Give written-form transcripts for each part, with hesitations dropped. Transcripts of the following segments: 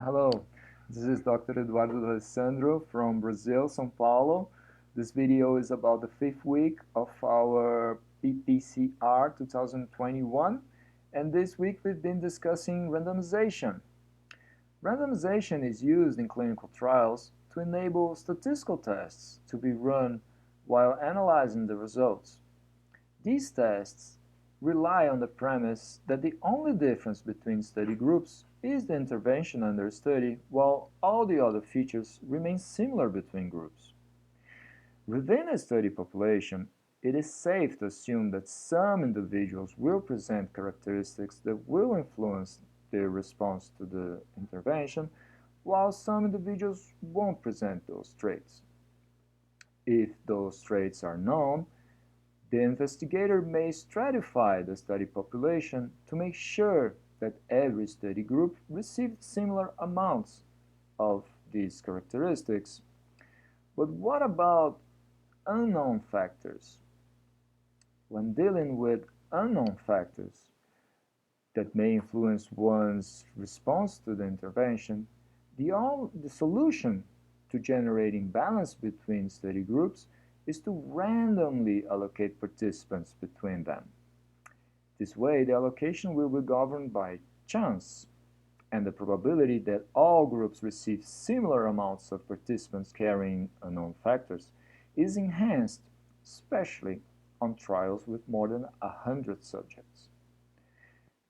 Hello, this is Dr. Eduardo Alessandro from Brazil, São Paulo. This video is about the fifth week of our PPCR 2021, and this week we've been discussing randomization. Randomization is used in clinical trials to enable statistical tests to be run while analyzing the results. These tests rely on the premise that the only difference between study groups is the intervention under study, while all the other features remain similar between groups. Within a study population, it is safe to assume that some individuals will present characteristics that will influence their response to the intervention, while some individuals won't present those traits. If those traits are known, the investigator may stratify the study population to make sure that every study group received similar amounts of these characteristics. But what about unknown factors? When dealing with unknown factors that may influence one's response to the intervention, the solution to generating balance between study groups is to randomly allocate participants between them. This way, the allocation will be governed by chance, and the probability that all groups receive similar amounts of participants carrying unknown factors is enhanced, especially on trials with more than 100 subjects.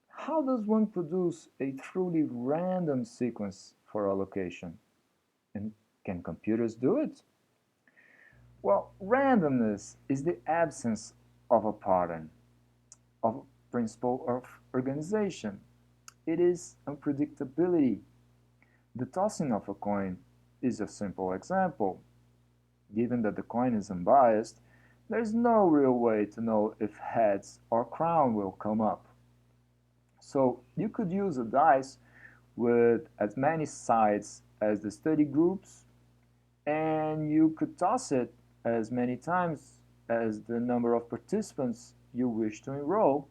How does one produce a truly random sequence for allocation? And can computers do it? Well, randomness is the absence of a pattern, of a principle of organization. It is unpredictability. The tossing of a coin is a simple example. Given that the coin is unbiased, there is no real way to know if heads or crown will come up. So you could use a dice with as many sides as the study groups, and you could toss it as many times as the number of participants you wish to enroll.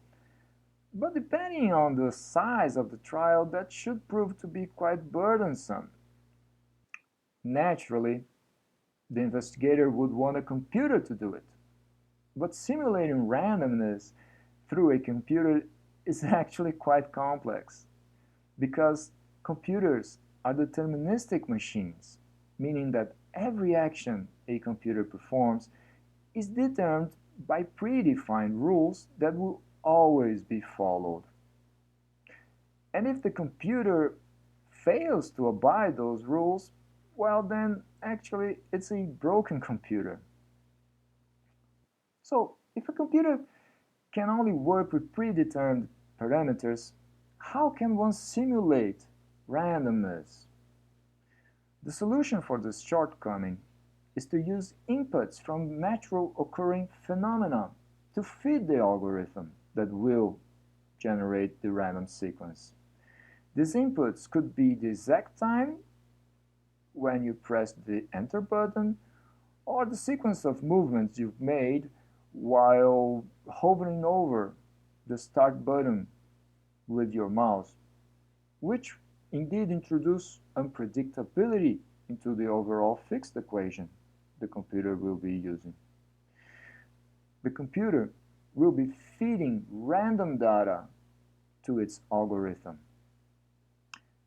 But depending on the size of the trial, that should prove to be quite burdensome. Naturally, the investigator would want a computer to do it. But simulating randomness through a computer is actually quite complex because computers are deterministic machines, meaning that every action a computer performs is determined by predefined rules that will always be followed. And if the computer fails to abide those rules, well then actually it's a broken computer. So if a computer can only work with predetermined parameters, how can one simulate randomness? The solution for this shortcoming is to use inputs from natural occurring phenomena to feed the algorithm that will generate the random sequence. These inputs could be the exact time when you press the enter button or the sequence of movements you've made while hovering over the start button with your mouse, which indeed introduce unpredictability into the overall fixed equation the computer will be using. The computer will be feeding random data to its algorithm.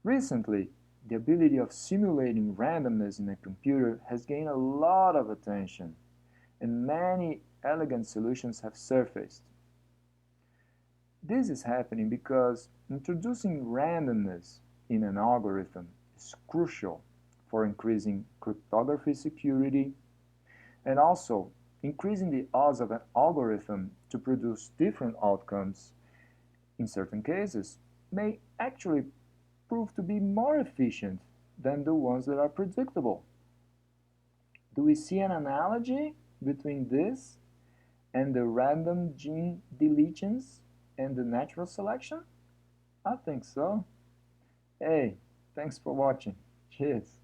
Recently, the ability of simulating randomness in a computer has gained a lot of attention, and many elegant solutions have surfaced. This is happening because introducing randomness in an algorithm is crucial for increasing cryptography security and also increasing the odds of an algorithm to produce different outcomes in certain cases may actually prove to be more efficient than the ones that are predictable. Do we see an analogy between this and the random gene deletions and the natural selection? I think so. Hey, thanks for watching. Cheers.